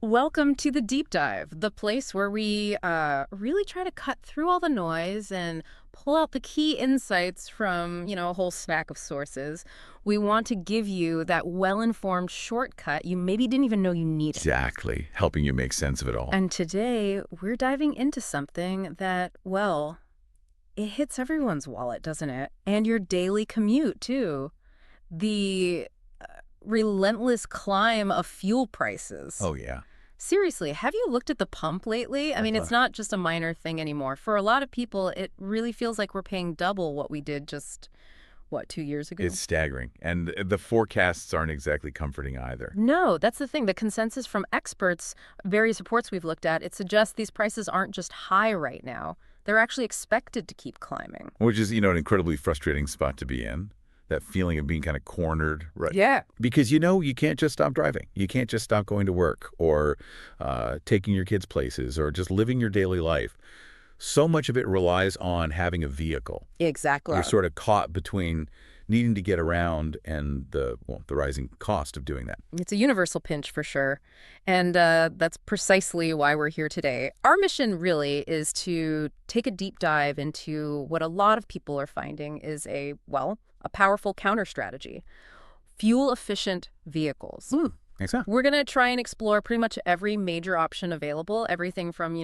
Welcome to the Deep Dive, the place where we really try to cut through all the noise and pull out the key insights from, a whole stack of sources. We want to give you that well-informed shortcut you maybe didn't even know you needed. Exactly, helping you make sense of it all. And today, we're diving into something that, well, it hits everyone's wallet, doesn't it? And your daily commute, too. The relentless climb of fuel prices. Oh, yeah. Seriously, have you looked at the pump lately? I mean, it's not just a minor thing anymore. For a lot of people, it really feels like we're paying double what we did just, what, 2 years ago? It's staggering. And the forecasts aren't exactly comforting either. No, that's the thing. The consensus from experts, various reports we've looked at, it suggests these prices aren't just high right now. They're actually expected to keep climbing. Which is, an incredibly frustrating spot to be in. That feeling of being kind of cornered. Right. Yeah. Because, you can't just stop driving. You can't just stop going to work or taking your kids places or just living your daily life. So much of it relies on having a vehicle. Exactly. You're sort of caught between needing to get around and the rising cost of doing that. It's a universal pinch for sure. And that's precisely why we're here today. Our mission really is to take a deep dive into what a lot of people are finding is a powerful counter strategy. Fuel-efficient vehicles. Exactly. We're going to try and explore pretty much every major option available, everything from,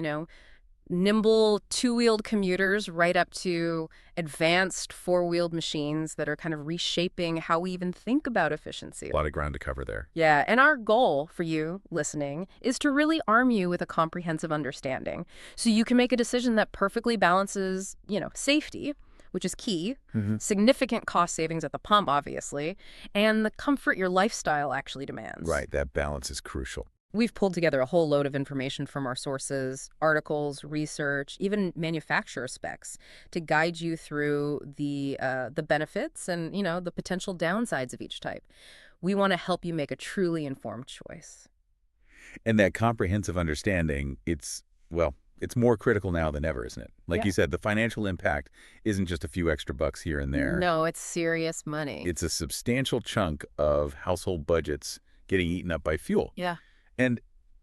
nimble two-wheeled commuters right up to advanced four-wheeled machines that are kind of reshaping how we even think about efficiency. A lot of ground to cover there. Yeah, and our goal for you listening is to really arm you with a comprehensive understanding so you can make a decision that perfectly balances, safety, which is key, significant cost savings at the pump, obviously, and the comfort your lifestyle actually demands. Right, that balance is crucial. We've pulled together a whole load of information from our sources, articles, research, even manufacturer specs to guide you through the benefits and, the potential downsides of each type. We want to help you make a truly informed choice. And that comprehensive understanding, it's more critical now than ever, isn't it? Like you said, the financial impact isn't just a few extra bucks here and there. No, it's serious money. It's a substantial chunk of household budgets getting eaten up by fuel. Yeah. And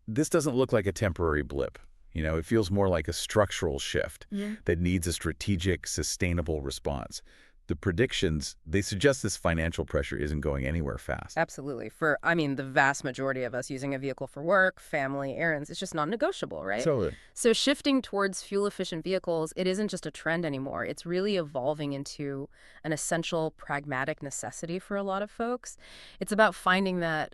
this doesn't look like a temporary blip. It feels more like a structural shift that needs a strategic, sustainable response. The predictions, they suggest this financial pressure isn't going anywhere fast. Absolutely. The vast majority of us using a vehicle for work, family, errands, it's just non-negotiable, right? Totally. So shifting towards fuel-efficient vehicles, it isn't just a trend anymore. It's really evolving into an essential, pragmatic necessity for a lot of folks. It's about finding that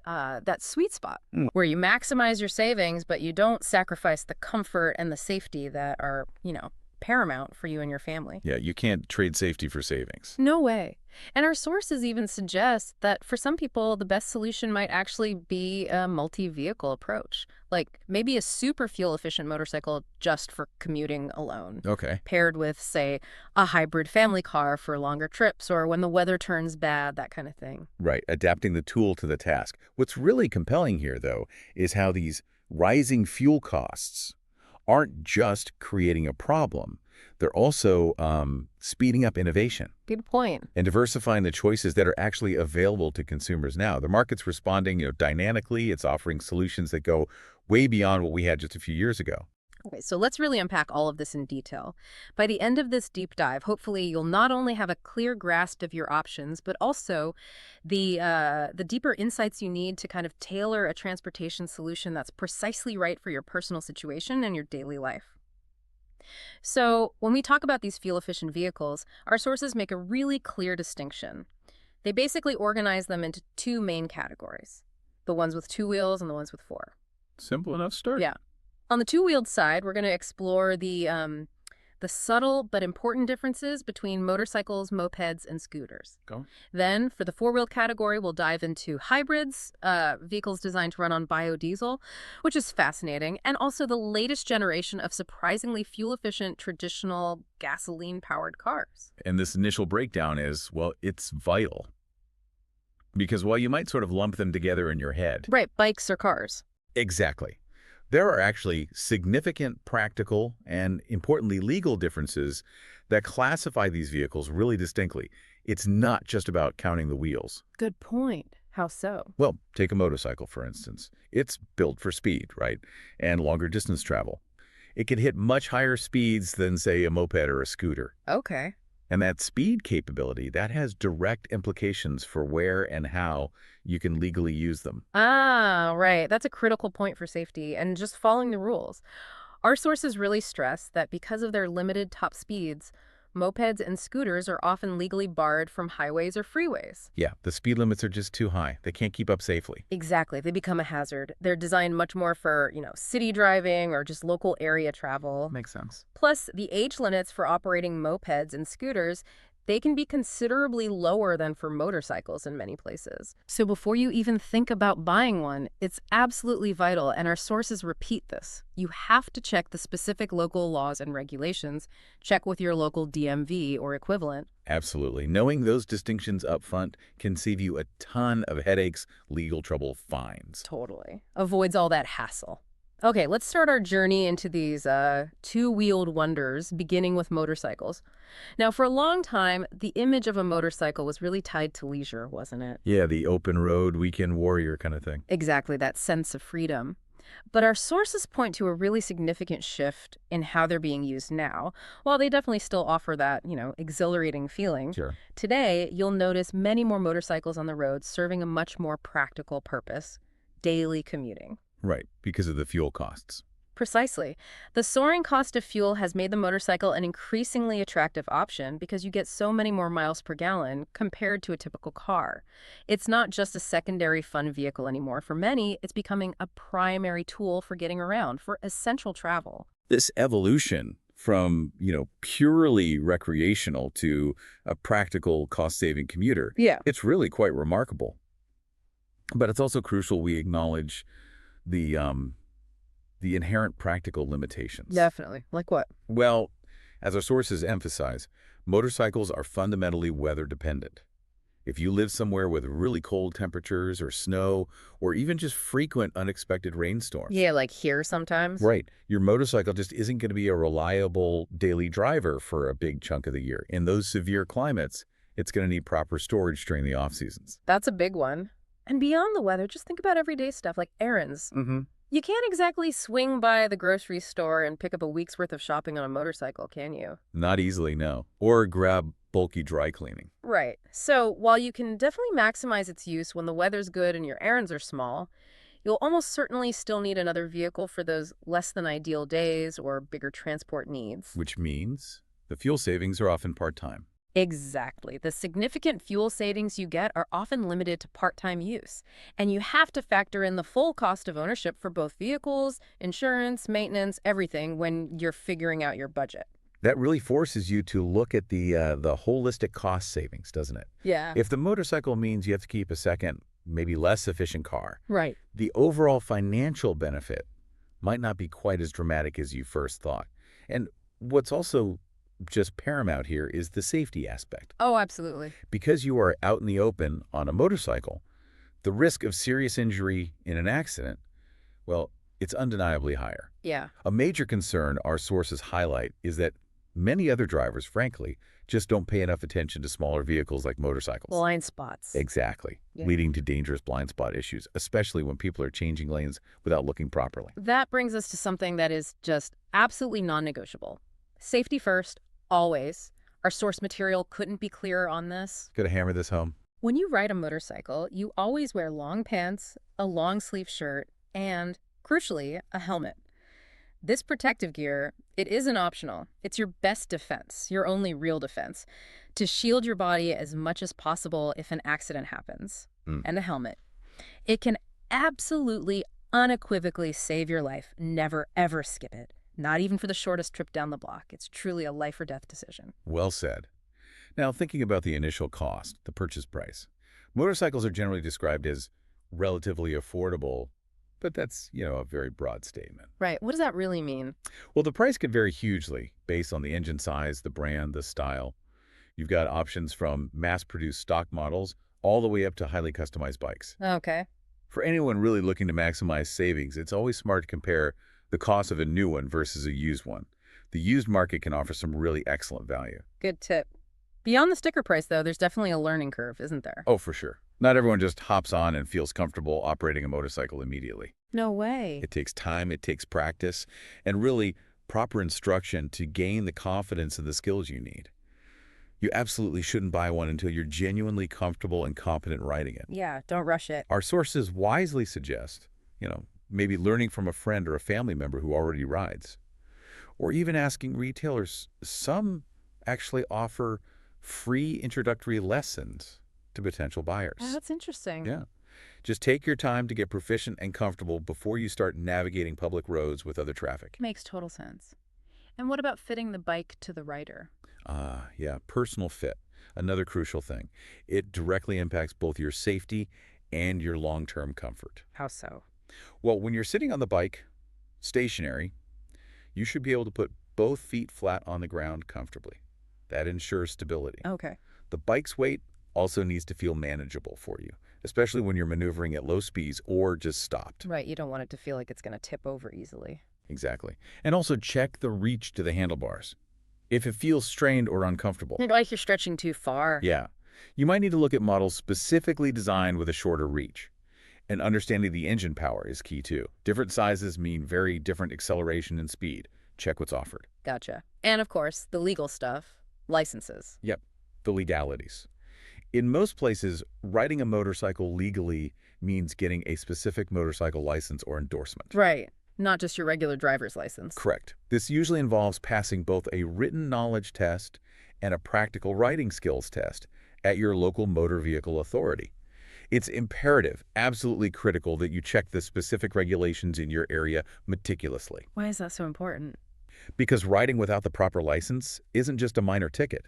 sweet spot where you maximize your savings, but you don't sacrifice the comfort and the safety that are, paramount for you and your family. Yeah, you can't trade safety for savings. No way. And our sources even suggest that for some people, the best solution might actually be a multi-vehicle approach, like maybe a super fuel-efficient motorcycle just for commuting alone. Okay. Paired with, say, a hybrid family car for longer trips or when the weather turns bad, that kind of thing. Right, adapting the tool to the task. What's really compelling here, though, is how these rising fuel costs aren't just creating a problem. They're also speeding up innovation. Good point. And diversifying the choices that are actually available to consumers now. The market's responding, dynamically. It's offering solutions that go way beyond what we had just a few years ago. Okay, so let's really unpack all of this in detail. By the end of this deep dive, hopefully you'll not only have a clear grasp of your options, but also the deeper insights you need to kind of tailor a transportation solution that's precisely right for your personal situation and your daily life. So when we talk about these fuel-efficient vehicles, our sources make a really clear distinction. They basically organize them into two main categories, the ones with two wheels and the ones with four. Simple enough start. Yeah. On the two-wheeled side, we're going to explore the subtle but important differences between motorcycles, mopeds, and scooters. Go. Then, for the four-wheeled category, we'll dive into hybrids, vehicles designed to run on biodiesel, which is fascinating, and also the latest generation of surprisingly fuel-efficient traditional gasoline-powered cars. And this initial breakdown is, it's vital. Because while you might sort of lump them together in your head. Right, bikes or cars. Exactly. There are actually significant practical and, importantly, legal differences that classify these vehicles really distinctly. It's not just about counting the wheels. Good point. How so? Well, take a motorcycle, for instance. It's built for speed, right? And longer distance travel. It can hit much higher speeds than, say, a moped or a scooter. Okay. And that speed capability, that has direct implications for where and how you can legally use them. Ah, right. That's a critical point for safety and just following the rules. Our sources really stress that because of their limited top speeds, mopeds and scooters are often legally barred from highways or freeways. Yeah, the speed limits are just too high. They can't keep up safely. Exactly. They become a hazard. They're designed much more for, city driving or just local area travel. Makes sense. Plus, the age limits for operating mopeds and scooters, they can be considerably lower than for motorcycles in many places. So before you even think about buying one, it's absolutely vital, and our sources repeat this. You have to check the specific local laws and regulations, check with your local DMV or equivalent. Absolutely. Knowing those distinctions up front can save you a ton of headaches, legal trouble, fines. Totally. Avoids all that hassle. Okay, let's start our journey into these two-wheeled wonders, beginning with motorcycles. Now, for a long time, the image of a motorcycle was really tied to leisure, wasn't it? Yeah, the open road, weekend warrior kind of thing. Exactly, that sense of freedom. But our sources point to a really significant shift in how they're being used now. While they definitely still offer that, exhilarating feeling, Sure. today you'll notice many more motorcycles on the road serving a much more practical purpose, daily commuting. Right, because of the fuel costs. Precisely. The soaring cost of fuel has made the motorcycle an increasingly attractive option because you get so many more miles per gallon compared to a typical car. It's not just a secondary fun vehicle anymore. For many, it's becoming a primary tool for getting around, for essential travel. This evolution from, purely recreational to a practical cost-saving commuter, Yeah. it's really quite remarkable. But it's also crucial we acknowledge the inherent practical limitations. Definitely. Like what? Well, as our sources emphasize, motorcycles are fundamentally weather dependent. If you live somewhere with really cold temperatures or snow or even just frequent unexpected rainstorms, Yeah, like here sometimes. right, your motorcycle just isn't going to be a reliable daily driver for a big chunk of the year. In those severe climates, it's going to need proper storage during the off seasons. That's a big one. And beyond the weather, just think about everyday stuff like errands. Mm-hmm. You can't exactly swing by the grocery store and pick up a week's worth of shopping on a motorcycle, can you? Not easily, no. Or grab bulky dry cleaning. Right. So while you can definitely maximize its use when the weather's good and your errands are small, you'll almost certainly still need another vehicle for those less than ideal days or bigger transport needs. Which means the fuel savings are often part-time. Exactly. The significant fuel savings you get are often limited to part-time use, and you have to factor in the full cost of ownership for both vehicles, insurance, maintenance, everything when you're figuring out your budget. That really forces you to look at the holistic cost savings, doesn't it? Yeah. If the motorcycle means you have to keep a second, maybe less efficient car, Right. the overall financial benefit might not be quite as dramatic as you first thought. And what's also just paramount here is the safety aspect. Oh, absolutely. Because you are out in the open on a motorcycle, the risk of serious injury in an accident, well, it's undeniably higher. Yeah. A major concern our sources highlight is that many other drivers, frankly, just don't pay enough attention to smaller vehicles like motorcycles. Blind spots. Exactly, Yeah. leading to dangerous blind spot issues, especially when people are changing lanes without looking properly. That brings us to something that is just absolutely non-negotiable. Safety first, always. Our source material couldn't be clearer on this. Gonna hammer this home? When you ride a motorcycle, you always wear long pants, a long sleeve shirt, and, crucially, a helmet. This protective gear, it isn't optional. It's your best defense, your only real defense, to shield your body as much as possible if an accident happens. And a helmet. It can absolutely, unequivocally save your life. Never, ever skip it. Not even for the shortest trip down the block. It's truly a life or death decision. Well said. Now, thinking about the initial cost, the purchase price, motorcycles are generally described as relatively affordable, but that's, a very broad statement. Right. What does that really mean? Well, the price can vary hugely based on the engine size, the brand, the style. You've got options from mass-produced stock models all the way up to highly customized bikes. Okay. For anyone really looking to maximize savings, it's always smart to compare the cost of a new one versus a used one. The used market can offer some really excellent value. Good tip. Beyond the sticker price, though, there's definitely a learning curve, isn't there? Oh, for sure. Not everyone just hops on and feels comfortable operating a motorcycle immediately. No way. It takes time, it takes practice, and really proper instruction to gain the confidence and the skills you need. You absolutely shouldn't buy one until you're genuinely comfortable and competent riding it. Yeah, don't rush it. Our sources wisely suggest, maybe learning from a friend or a family member who already rides, or even asking retailers. Some actually offer free introductory lessons to potential Oh, buyers. that's interesting. Yeah. Just take your time to get proficient and comfortable before you start navigating public roads with other traffic. Makes total sense. And what about fitting the bike to the rider? Yeah, personal fit, another crucial thing. It directly impacts both your safety and your long-term comfort. How so? Well, when you're sitting on the bike, stationary, you should be able to put both feet flat on the ground comfortably. That ensures stability. Okay. The bike's weight also needs to feel manageable for you, especially when you're maneuvering at low speeds or just stopped. Right, you don't want it to feel like it's going to tip over easily. Exactly. And also check the reach to the handlebars. If it feels strained or uncomfortable, Like you're stretching too far. yeah, you might need to look at models specifically designed with a shorter reach. And understanding the engine power is key too. Different sizes mean very different acceleration and speed. Check what's offered. Gotcha. And of course, the legal stuff, licenses. Yep, the legalities. In most places, riding a motorcycle legally means getting a specific motorcycle license or endorsement. Right. Not just your regular driver's license. Correct. This usually involves passing both a written knowledge test and a practical riding skills test at your local motor vehicle authority. It's imperative, absolutely critical, that you check the specific regulations in your area meticulously. Why is that so important? Because riding without the proper license isn't just a minor ticket.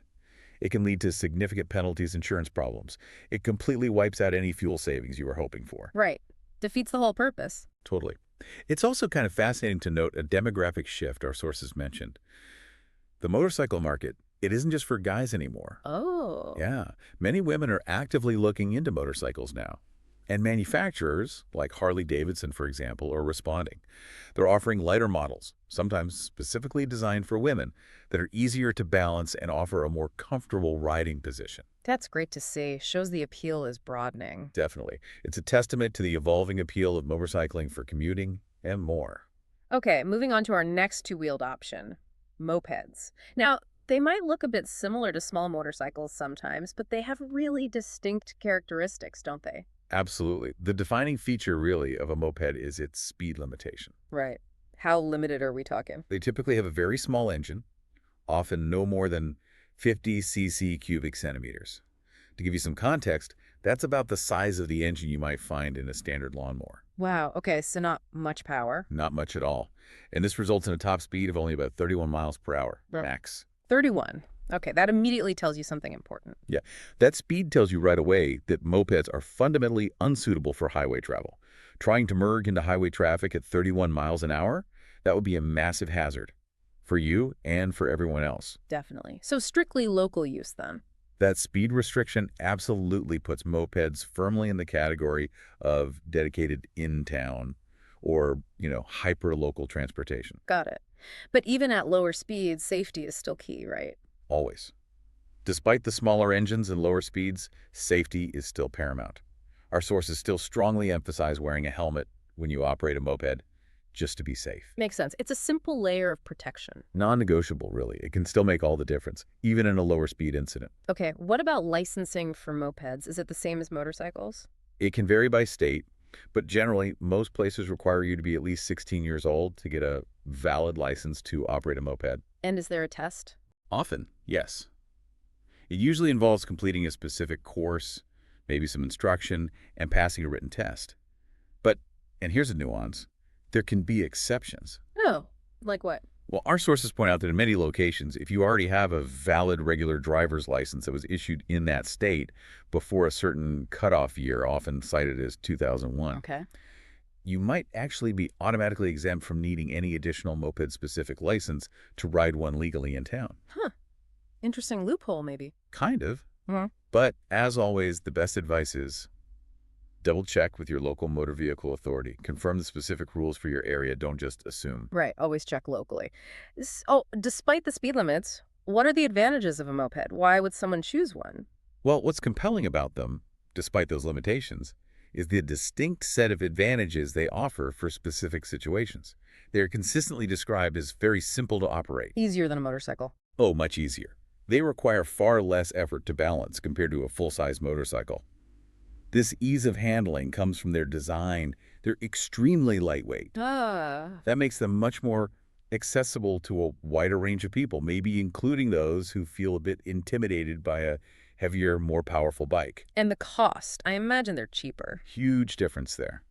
It can lead to significant penalties, insurance problems. It completely wipes out any fuel savings you were hoping for. Right. Defeats the whole purpose. Totally. It's also kind of fascinating to note a demographic shift our sources mentioned. The motorcycle market, it isn't just for guys anymore. Oh. Yeah, many women are actively looking into motorcycles now. And manufacturers, like Harley-Davidson, for example, are responding. They're offering lighter models, sometimes specifically designed for women, that are easier to balance and offer a more comfortable riding position. That's great to see. Shows the appeal is broadening. Definitely. It's a testament to the evolving appeal of motorcycling for commuting and more. Okay, moving on to our next two-wheeled option, mopeds. Now, they might look a bit similar to small motorcycles sometimes, but they have really distinct characteristics, don't they? Absolutely. The defining feature, really, of a moped is its speed limitation. Right. How limited are we talking? They typically have a very small engine, often no more than 50 cc cubic centimeters. To give you some context, that's about the size of the engine you might find in a standard lawnmower. Wow, okay, so not much power. Not much at all. And this results in a top speed of only about 31 miles per hour, Right. max. 31. Okay, that immediately tells you something important. Yeah, that speed tells you right away that mopeds are fundamentally unsuitable for highway travel. Trying to merge into highway traffic at 31 miles an hour, that would be a massive hazard for you and for everyone else. Definitely. So strictly local use then. That speed restriction absolutely puts mopeds firmly in the category of dedicated in-town or, hyper-local transportation. Got it. But even at lower speeds, safety is still key, right? Always. Despite the smaller engines and lower speeds, safety is still paramount. Our sources still strongly emphasize wearing a helmet when you operate a moped, just to be safe. Makes sense. It's a simple layer of protection. Non-negotiable, really. It can still make all the difference, even in a lower speed incident. Okay, what about licensing for mopeds? Is it the same as motorcycles? It can vary by state, but generally, most places require you to be at least 16 years old to get a valid license to operate a moped. And is there a test? Often, yes. It usually involves completing a specific course, maybe some instruction, and passing a written test. But, and here's a nuance, there can be exceptions. Oh, like what? Well, our sources point out that in many locations, if you already have a valid regular driver's license that was issued in that state before a certain cutoff year, often cited as 2001, Okay. you might actually be automatically exempt from needing any additional moped-specific license to ride one legally in town. Huh. Interesting loophole, maybe. Kind of. Mm-hmm. But, as always, the best advice is double-check with your local motor vehicle authority. Confirm the specific rules for your area. Don't just assume. Right, always check locally. Oh, despite the speed limits, what are the advantages of a moped? Why would someone choose one? Well, what's compelling about them despite those limitations, is the distinct set of advantages they offer for specific situations. They are consistently described as very simple to operate. Easier than a motorcycle. Oh, much easier. They require far less effort to balance compared to a full-size motorcycle. This ease of handling comes from their design. They're extremely lightweight. Ah. That makes them much more accessible to a wider range of people, maybe including those who feel a bit intimidated by a heavier, more powerful bike. And the cost. I imagine they're cheaper. Huge difference there.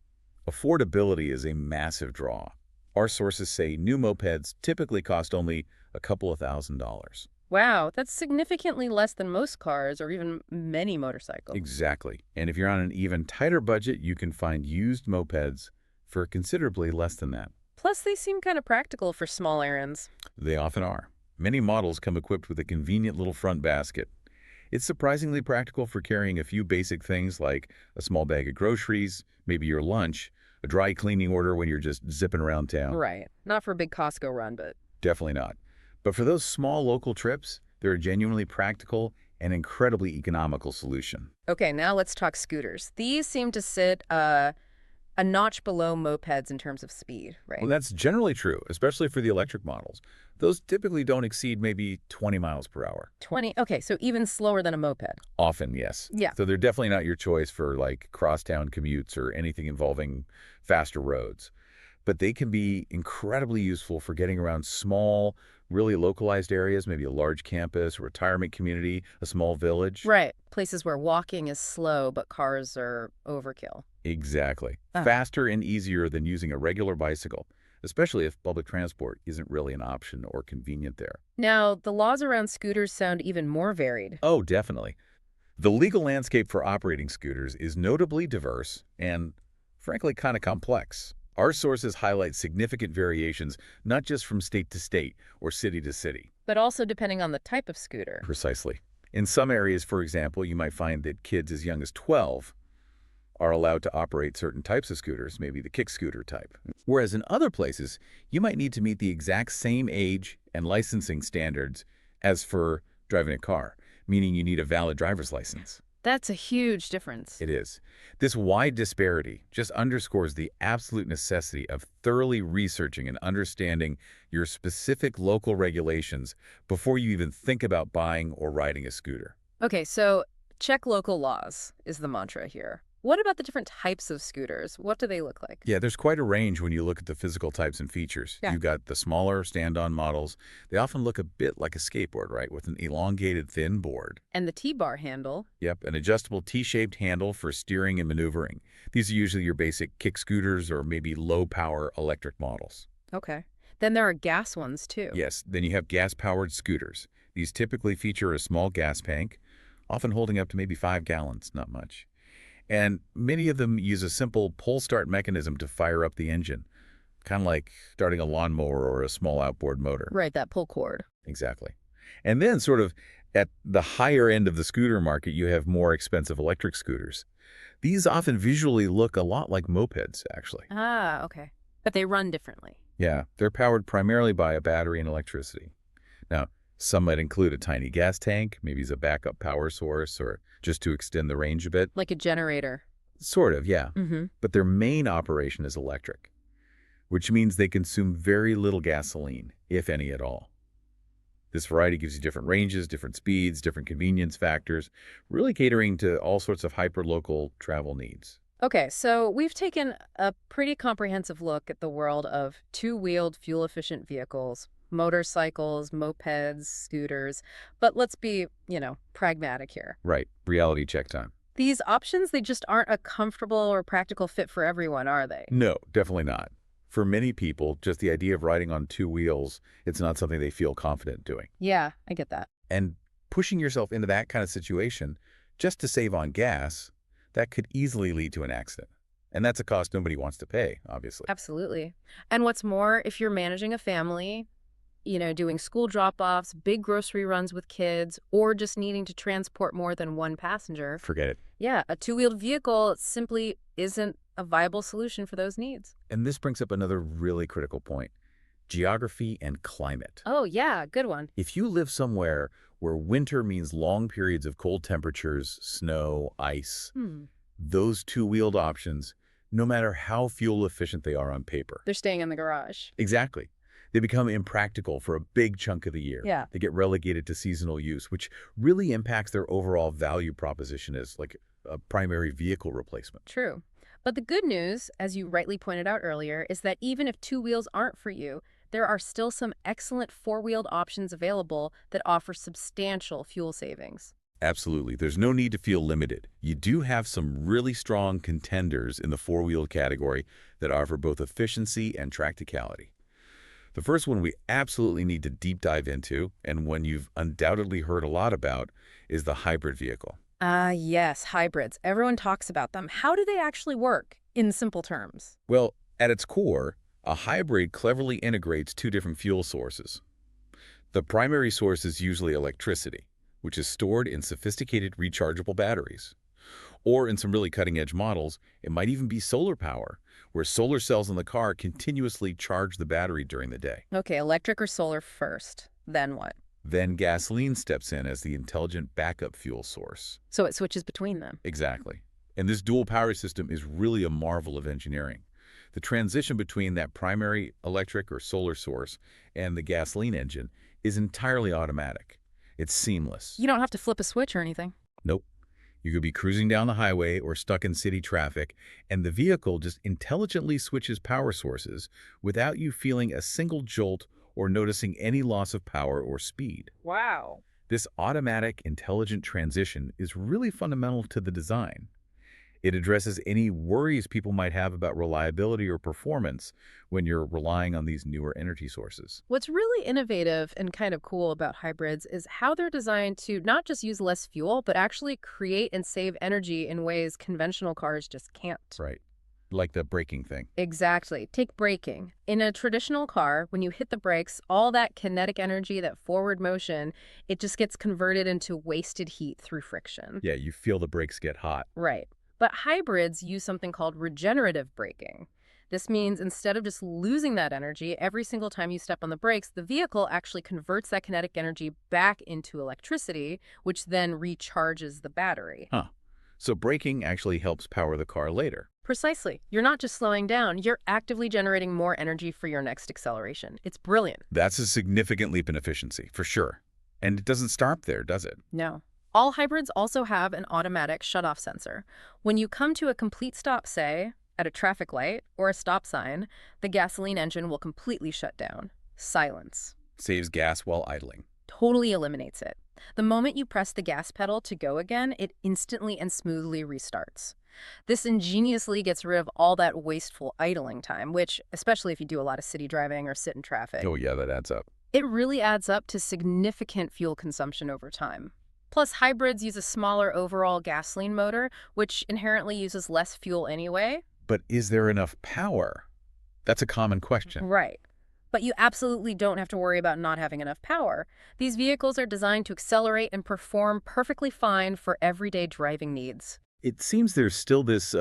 Affordability is a massive draw. Our sources say new mopeds typically cost only a couple of $1,000s. Wow, that's significantly less than most cars or even many motorcycles. Exactly. And if you're on an even tighter budget, you can find used mopeds for considerably less than that. Plus, they seem kind of practical for small errands. They often are. Many models come equipped with a convenient little front basket. It's surprisingly practical for carrying a few basic things like a small bag of groceries, maybe your lunch, a dry cleaning order when you're just zipping around town. Right. Not for a big Costco run, but... Definitely not. But for those small local trips, they're a genuinely practical and incredibly economical solution. Okay, now let's talk scooters. These seem to sit a notch below mopeds in terms of speed, right? Well, that's generally true, especially for the electric models. Those typically don't exceed maybe 20 miles per hour. 20, okay, so even slower than a moped. Often, yes. Yeah. So they're definitely not your choice for like crosstown commutes or anything involving faster roads. But they can be incredibly useful for getting around small, really localized areas, maybe a large campus, a retirement community, a small village. Right. Places where walking is slow, but cars are overkill. Exactly. Ah. Faster and easier than using a regular bicycle, especially if public transport isn't really an option or convenient there. Now, the laws around scooters sound even more varied. Oh, definitely. The legal landscape for operating scooters is notably diverse and, frankly, kind of complex. Our sources highlight significant variations, not just from state to state or city to city. But also depending on the type of scooter. Precisely. In some areas, for example, you might find that kids as young as 12 are allowed to operate certain types of scooters, maybe the kick scooter type. Whereas in other places, you might need to meet the exact same age and licensing standards as for driving a car, meaning you need a valid driver's license. That's a huge difference. It is. This wide disparity just underscores the absolute necessity of thoroughly researching and understanding your specific local regulations before you even think about buying or riding a scooter. Okay, so check local laws is the mantra here. What about the different types of scooters? What do they look like? Yeah, there's quite a range when you look at the physical types and features. Yeah. You've got the smaller stand-on models. They often look a bit like a skateboard, right, with an elongated thin board. And the T-bar handle. Yep, an adjustable T-shaped handle for steering and maneuvering. These are usually your basic kick scooters or maybe low-power electric models. Okay. Then there are gas ones, too. Yes, then you have gas-powered scooters. These typically feature a small gas tank, often holding up to maybe 5 gallons, not much. And many of them use a simple pull-start mechanism to fire up the engine, kind of like starting a lawnmower or a small outboard motor. Right, that pull cord. Exactly. And then sort of at the higher end of the scooter market, you have more expensive electric scooters. These often visually look a lot like mopeds, actually. Ah, okay. But they run differently. Yeah, they're powered primarily by a battery and electricity. Now, some might include a tiny gas tank, maybe as a backup power source or just to extend the range a bit. Like a generator. Sort of, yeah. Mm-hmm. But their main operation is electric, which means they consume very little gasoline, if any at all. This variety gives you different ranges, different speeds, different convenience factors, really catering to all sorts of hyper-local travel needs. Okay, so we've taken a pretty comprehensive look at the world of two-wheeled, fuel-efficient vehicles, motorcycles, mopeds, scooters. But let's be, pragmatic here. Right. Reality check time. These options, they just aren't a comfortable or practical fit for everyone, are they? No, definitely not. For many people, just the idea of riding on 2 wheels, it's not something they feel confident doing. Yeah, I get that. And pushing yourself into that kind of situation just to save on gas, that could easily lead to an accident. And that's a cost nobody wants to pay, obviously. Absolutely. And what's more, if you're managing a family, doing school drop-offs, big grocery runs with kids, or just needing to transport more than one passenger. Forget it. Yeah, a two-wheeled vehicle simply isn't a viable solution for those needs. And this brings up another really critical point. Geography and climate. Oh, yeah, good one. If you live somewhere where winter means long periods of cold temperatures, snow, ice. Hmm. Those two-wheeled options, no matter how fuel efficient they are on paper. They're staying in the garage. Exactly. They become impractical for a big chunk of the year. Yeah. They get relegated to seasonal use, which really impacts their overall value proposition as like a primary vehicle replacement. True. But the good news, as you rightly pointed out earlier, is that even if two wheels aren't for you, there are still some excellent four-wheeled options available that offer substantial fuel savings. Absolutely. There's no need to feel limited. You do have some really strong contenders in the four-wheeled category that offer both efficiency and practicality. The first one we absolutely need to deep dive into, and one you've undoubtedly heard a lot about, is the hybrid vehicle. Yes, hybrids. Everyone talks about them. How do they actually work, in simple terms? Well, at its core, a hybrid cleverly integrates two different fuel sources. The primary source is usually electricity, which is stored in sophisticated rechargeable batteries. Or in some really cutting-edge models, it might even be solar power, where solar cells in the car continuously charge the battery during the day. Okay, electric or solar first. Then what? Then gasoline steps in as the intelligent backup fuel source. So it switches between them. Exactly. And this dual power system is really a marvel of engineering. The transition between that primary electric or solar source and the gasoline engine is entirely automatic. It's seamless. You don't have to flip a switch or anything. Nope. You could be cruising down the highway or stuck in city traffic, and the vehicle just intelligently switches power sources without you feeling a single jolt or noticing any loss of power or speed. Wow. This automatic, intelligent transition is really fundamental to the design. It addresses any worries people might have about reliability or performance when you're relying on these newer energy sources. What's really innovative and kind of cool about hybrids is how they're designed to not just use less fuel, but actually create and save energy in ways conventional cars just can't. Right. Like the braking thing. Exactly. Take braking. In a traditional car, when you hit the brakes, all that kinetic energy, that forward motion, it just gets converted into wasted heat through friction. Yeah, you feel the brakes get hot. Right. But hybrids use something called regenerative braking. This means instead of just losing that energy every single time you step on the brakes, the vehicle actually converts that kinetic energy back into electricity, which then recharges the battery. Huh. So braking actually helps power the car later. Precisely. You're not just slowing down, you're actively generating more energy for your next acceleration. It's brilliant. That's a significant leap in efficiency, for sure. And it doesn't stop there, does it? No. All hybrids also have an automatic shutoff sensor. When you come to a complete stop, say, at a traffic light or a stop sign, the gasoline engine will completely shut down. Silence. Saves gas while idling. Totally eliminates it. The moment you press the gas pedal to go again, it instantly and smoothly restarts. This ingeniously gets rid of all that wasteful idling time, which, especially if you do a lot of city driving or sit in traffic, Oh yeah, that adds up. it really adds up to significant fuel consumption over time. Plus, hybrids use a smaller overall gasoline motor, which inherently uses less fuel anyway. But is there enough power? That's a common question. Right. But you absolutely don't have to worry about not having enough power. These vehicles are designed to accelerate and perform perfectly fine for everyday driving needs. It seems there's still this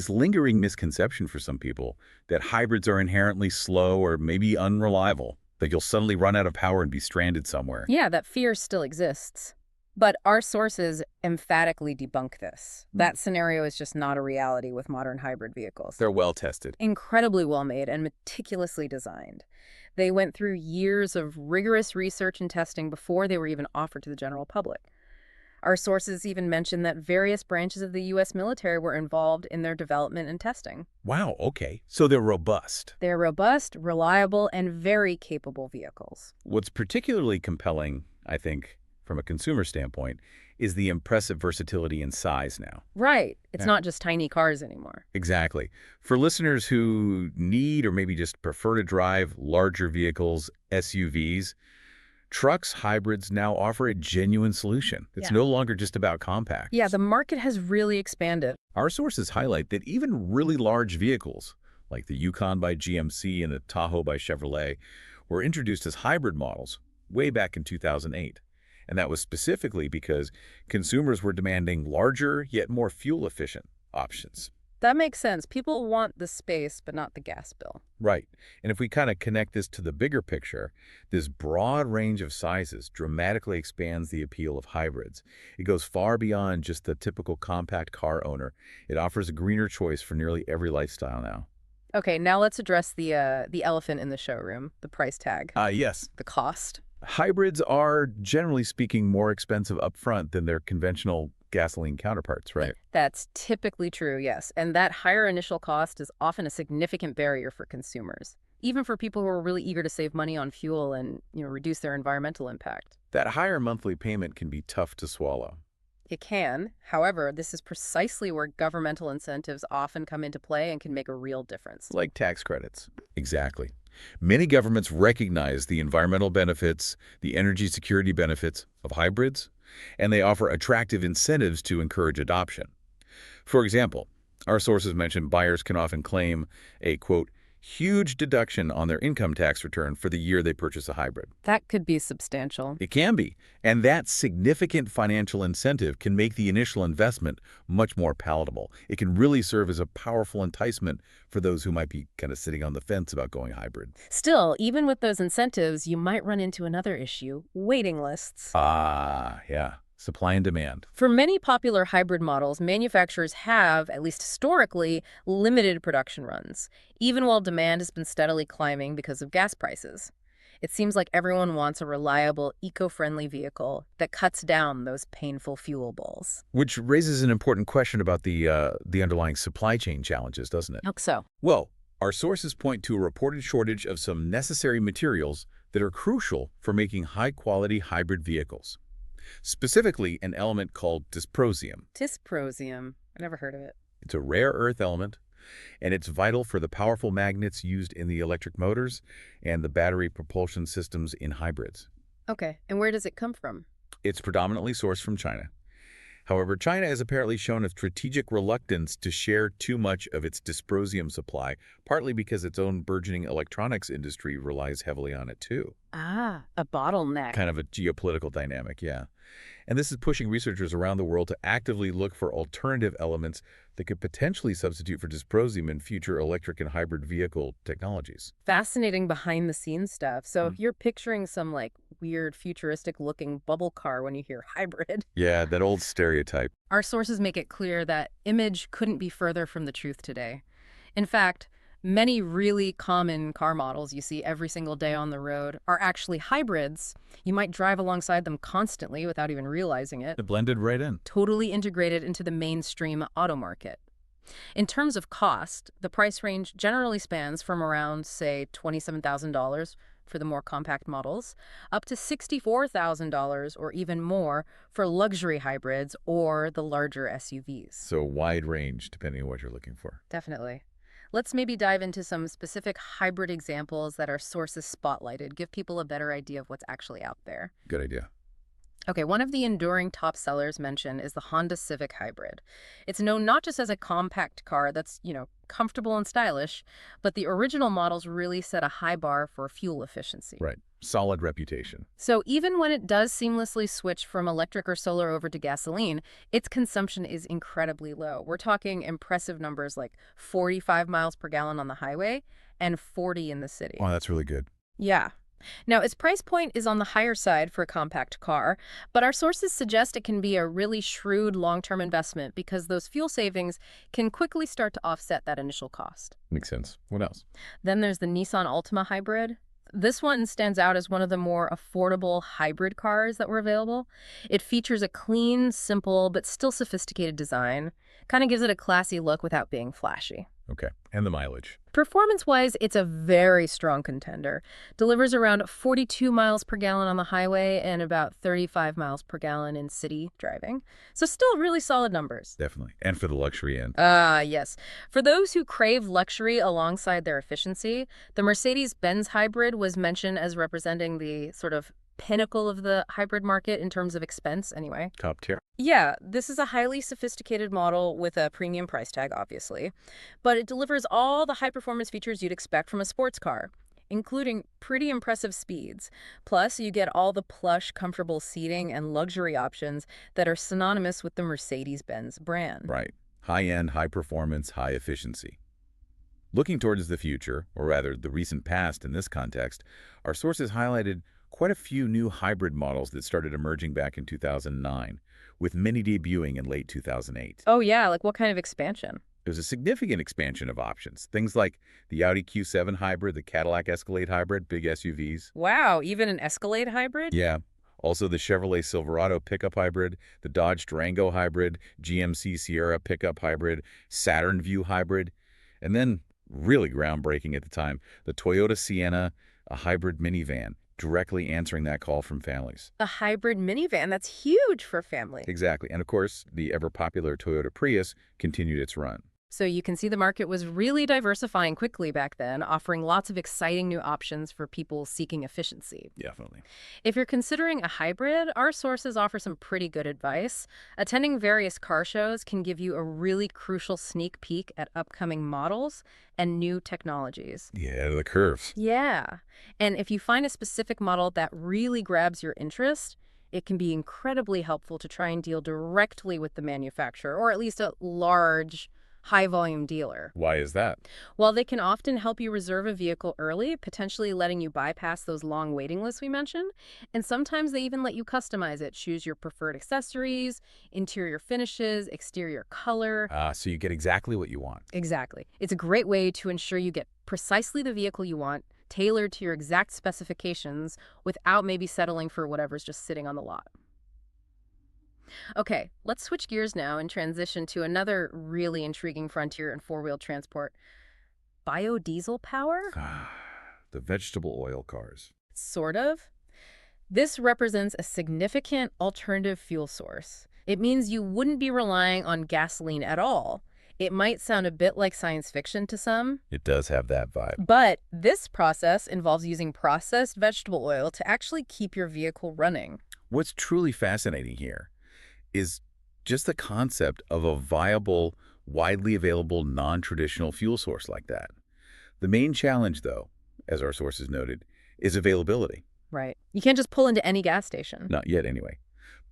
lingering misconception for some people that hybrids are inherently slow or maybe unreliable, that you'll suddenly run out of power and be stranded somewhere. Yeah, that fear still exists. But our sources emphatically debunk this. That scenario is just not a reality with modern hybrid vehicles. They're well tested. Incredibly well made and meticulously designed. They went through years of rigorous research and testing before they were even offered to the general public. Our sources even mention that various branches of the U.S. military were involved in their development and testing. Wow, okay. So they're robust. They're robust, reliable, and very capable vehicles. What's particularly compelling, I think, from a consumer standpoint, is the impressive versatility and size now. Right. It's Yeah. not just tiny cars anymore. Exactly. For listeners who need or maybe just prefer to drive larger vehicles, SUVs, trucks, hybrids now offer a genuine solution. It's Yeah. no longer just about compacts. Yeah, the market has really expanded. Our sources highlight that even really large vehicles, like the Yukon by GMC and the Tahoe by Chevrolet, were introduced as hybrid models way back in 2008. And that was specifically because consumers were demanding larger yet more fuel-efficient options. That makes sense. People want the space, but not the gas bill. Right. And if we kind of connect this to the bigger picture, this broad range of sizes dramatically expands the appeal of hybrids. It goes far beyond just the typical compact car owner. It offers a greener choice for nearly every lifestyle now. Okay, now let's address the elephant in the showroom, the price tag, Yes. the cost. Hybrids are, generally speaking, more expensive upfront than their conventional gasoline counterparts, right? That's typically true, yes. And that higher initial cost is often a significant barrier for consumers, even for people who are really eager to save money on fuel and, reduce their environmental impact. That higher monthly payment can be tough to swallow. It can. However, this is precisely where governmental incentives often come into play and can make a real difference. Like tax credits. Exactly. Many governments recognize the environmental benefits, the energy security benefits of hybrids, and they offer attractive incentives to encourage adoption. For example, our sources mention buyers can often claim a, quote, huge deduction on their income tax return for the year they purchase a hybrid. That could be substantial. It can be, and that significant financial incentive can make the initial investment much more palatable. It can really serve as a powerful enticement for those who might be kind of sitting on the fence about going hybrid. Still, even with those incentives, you might run into another issue, waiting lists. Yeah. Supply and demand. For many popular hybrid models, manufacturers have, at least historically, limited production runs, even while demand has been steadily climbing because of gas prices. It seems like everyone wants a reliable, eco-friendly vehicle that cuts down those painful fuel bills. Which raises an important question about the underlying supply chain challenges, doesn't it? How so? Well, our sources point to a reported shortage of some necessary materials that are crucial for making high-quality hybrid vehicles. Specifically, an element called dysprosium. Dysprosium. I never heard of it. It's a rare earth element, and it's vital for the powerful magnets used in the electric motors and the battery propulsion systems in hybrids. Okay, and where does it come from? It's predominantly sourced from China. However, China has apparently shown a strategic reluctance to share too much of its dysprosium supply, partly because its own burgeoning electronics industry relies heavily on it too. Ah, a bottleneck. Kind of a geopolitical dynamic, yeah. And this is pushing researchers around the world to actively look for alternative elements that could potentially substitute for dysprosium in future electric and hybrid vehicle technologies. Fascinating behind-the-scenes stuff. So if you're picturing some, weird futuristic-looking bubble car when you hear hybrid, Yeah, that old stereotype. our sources make it clear that image couldn't be further from the truth today. In fact, many really common car models you see every single day on the road are actually hybrids. You might drive alongside them constantly without even realizing it, It blended right in. totally integrated into the mainstream auto market. In terms of cost, the price range generally spans from around, say, $27,000 for the more compact models, up to $64,000 or even more for luxury hybrids or the larger SUVs. So wide range, depending on what you're looking for. Definitely. Let's maybe dive into some specific hybrid examples that our sources spotlighted, give people a better idea of what's actually out there. Good idea. Okay, one of the enduring top sellers mentioned is the Honda Civic Hybrid. It's known not just as a compact car that's, comfortable and stylish, but the original models really set a high bar for fuel efficiency. Right. Solid reputation. So even when it does seamlessly switch from electric or solar over to gasoline, its consumption is incredibly low. We're talking impressive numbers like 45 miles per gallon on the highway and 40 in the city. Wow, that's really good. Yeah. Now, its price point is on the higher side for a compact car, but our sources suggest it can be a really shrewd long-term investment because those fuel savings can quickly start to offset that initial cost. Makes sense. What else? Then there's the Nissan Altima Hybrid. This one stands out as one of the more affordable hybrid cars that were available. It features a clean, simple, but still sophisticated design. Kind of gives it a classy look without being flashy. Okay. And the mileage. Performance-wise, it's a very strong contender. Delivers around 42 miles per gallon on the highway and about 35 miles per gallon in city driving. So still really solid numbers. Definitely. And for the luxury end. Yes. For those who crave luxury alongside their efficiency, the Mercedes-Benz hybrid was mentioned as representing the sort of pinnacle of the hybrid market in terms of expense anyway. Top tier. Yeah, this is a highly sophisticated model with a premium price tag, obviously, but it delivers all the high-performance features you'd expect from a sports car, including pretty impressive speeds. Plus, you get all the plush, comfortable seating and luxury options that are synonymous with the Mercedes-Benz brand. Right. High-end, high-performance, high efficiency. Looking towards the future, or rather the recent past in this context, our sources highlighted quite a few new hybrid models that started emerging back in 2009, with many debuting in late 2008. Oh, yeah, like what kind of expansion? There was a significant expansion of options, things like the Audi Q7 hybrid, the Cadillac Escalade hybrid, big SUVs. Wow, even an Escalade hybrid? Yeah. Also the Chevrolet Silverado pickup hybrid, the Dodge Durango hybrid, GMC Sierra pickup hybrid, Saturn Vue hybrid, and then, really groundbreaking at the time, the Toyota Sienna, a hybrid minivan, directly answering that call from families. A hybrid minivan, that's huge for family. Exactly. And of course, the ever-popular Toyota Prius continued its run. So you can see the market was really diversifying quickly back then, offering lots of exciting new options for people seeking efficiency. Definitely. If you're considering a hybrid, our sources offer some pretty good advice. Attending various car shows can give you a really crucial sneak peek at upcoming models and new technologies. Yeah, the curves. Yeah. And if you find a specific model that really grabs your interest, it can be incredibly helpful to try and deal directly with the manufacturer, or at least a large, high-volume dealer. Why is that? While they can often help you reserve a vehicle early, potentially letting you bypass those long waiting lists we mentioned, and sometimes they even let you customize it, choose your preferred accessories, interior finishes, exterior color. So you get exactly what you want. Exactly. It's a great way to ensure you get precisely the vehicle you want, tailored to your exact specifications, without maybe settling for whatever's just sitting on the lot. Okay, let's switch gears now and transition to another really intriguing frontier in four-wheel transport. Biodiesel power? The vegetable oil cars. Sort of. This represents a significant alternative fuel source. It means you wouldn't be relying on gasoline at all. It might sound a bit like science fiction to some, It does have that vibe. but this process involves using processed vegetable oil to actually keep your vehicle running. What's truly fascinating here is just the concept of a viable, widely available, non-traditional fuel source like that. The main challenge, though, as our sources noted, is availability. Right. You can't just pull into any gas station. Not yet, anyway.